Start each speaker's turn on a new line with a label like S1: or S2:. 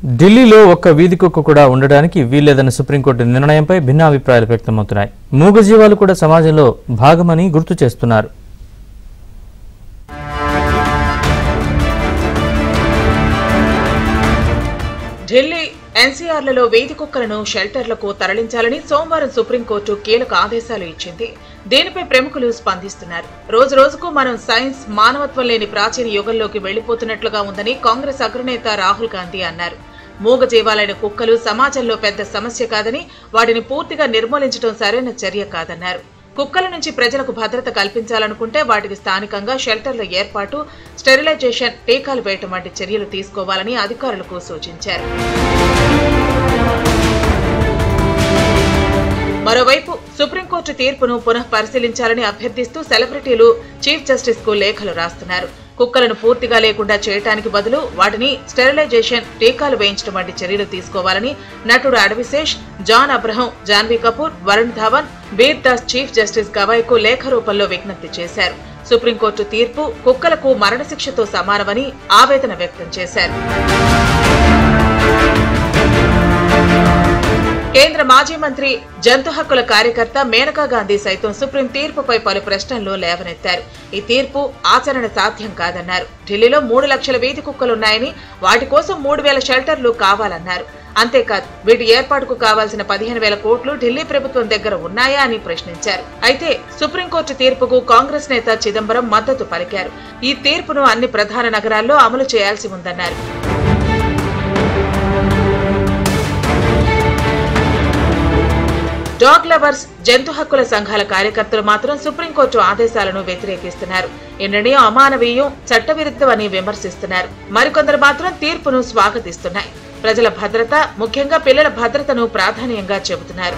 S1: ఢిల్లీలో ఒక్క వీధి కుక్క కూడా ఉండడానికి వీల్లేదన్న సుప్రీంకోర్టు నిర్ణయంపై భిన్నాభిప్రాయాలు వ్యక్తమవుతున్నాయి. మూగజీవాలు కూడా సమాజంలో భాగమని గుర్తు చేస్తున్నారు.
S2: ఢిల్లీ ఎన్సీఆర్లలో వీధి కుక్కలను షెల్టర్లకు తరలించాలని సోమవారం సుప్రీంకోర్టు కీలక ఆదేశాలు ఇచ్చింది. దీనిపై ప్రముఖులు స్పందిస్తున్నారు. రోజు రోజుకు మనం సైన్స్, మానవత్వం లేని ప్రాచీన యుగంలోకి వెళ్లిపోతున్నట్లుగా ఉందని కాంగ్రెస్ అగ్రనేత రాహుల్ గాంధీ అన్నారు. మూగజీవాలైన కుక్కలు సమాజంలో పెద్ద సమస్య కాదని, వాటిని పూర్తిగా నిర్మూలించడం సరైన చర్య కాదన్నారు. కుక్కల నుంచి ప్రజలకు భద్రత కల్పించాలనుకుంటే వాటికి స్థానికంగా షెల్టర్ల ఏర్పాటు, స్టెరిలైజేషన్, టీకాలు వేయటం వంటి చర్యలు తీసుకోవాలని అధికారులకు సూచించారు. మరోవైపు సుప్రీంకోర్టు తీర్పును పునః పరిశీలించాలని అభ్యర్థిస్తూ సెలబ్రిటీలు చీఫ్ జస్టిస్ కు లేఖలు రాస్తున్నారు. కుక్కలను పూర్తిగా లేకుండా చేయడానికి బదులు వాటిని స్టెరిలైజేషన్, టీకాలు వేయించడం వంటి చర్యలు తీసుకోవాలని నటుడు అడవిశేష్, జాన్ అబ్రహం, జాన్వీ కపూర్, వరుణ్ ధావన్, వీర్ దాస్ చీఫ్ జస్టిస్ గవాయ్కు లేఖ రూపంలో విజ్ఞప్తి చేశారు. సుప్రీంకోర్టు తీర్పు కుక్కలకు మరణశిక్షతో సమానమని ఆవేదన వ్యక్తం చేశారు. కేంద్ర మాజీ మంత్రి, జంతు హక్కుల కార్యకర్త మేనకా గాంధీ సైతం సుప్రీం తీర్పుపై పలు ప్రశ్నలు లేవనెత్తారు. ఈ తీర్పు ఆచరణ సాధ్యం కాదన్నారు. ఢిల్లీలో 3 లక్షల వీధి కుక్కలున్నాయని, వాటి కోసం 3,000 షెల్టర్లు కావాలన్నారు. అంతేకాదు, వీటి ఏర్పాటుకు కావాల్సిన 15,000 కోట్లు ఢిల్లీ ప్రభుత్వం దగ్గర ఉన్నాయా అని ప్రశ్నించారు. అయితే సుప్రీంకోర్టు తీర్పుకు కాంగ్రెస్ నేత చిదంబరం మద్దతు పలికారు. ఈ తీర్పును అన్ని ప్రధాన నగరాల్లో అమలు చేయాల్సి ఉందన్నారు. డాగ్ లవర్స్, జంతు హక్కుల సంఘాల కార్యకర్తలు మాత్రం సుప్రీంకోర్టు ఆదేశాలను వ్యతిరేకిస్తున్నారు. ఈ నిర్ణయం అమానవీయం, చట్టవిరుద్ధమని విమర్శిస్తున్నారు. మరికొందరు మాత్రం తీర్పును స్వాగతిస్తున్నాయి. ప్రజల భద్రత, ముఖ్యంగా పిల్లల భద్రతను ప్రాధాన్యంగా చెబుతున్నారు.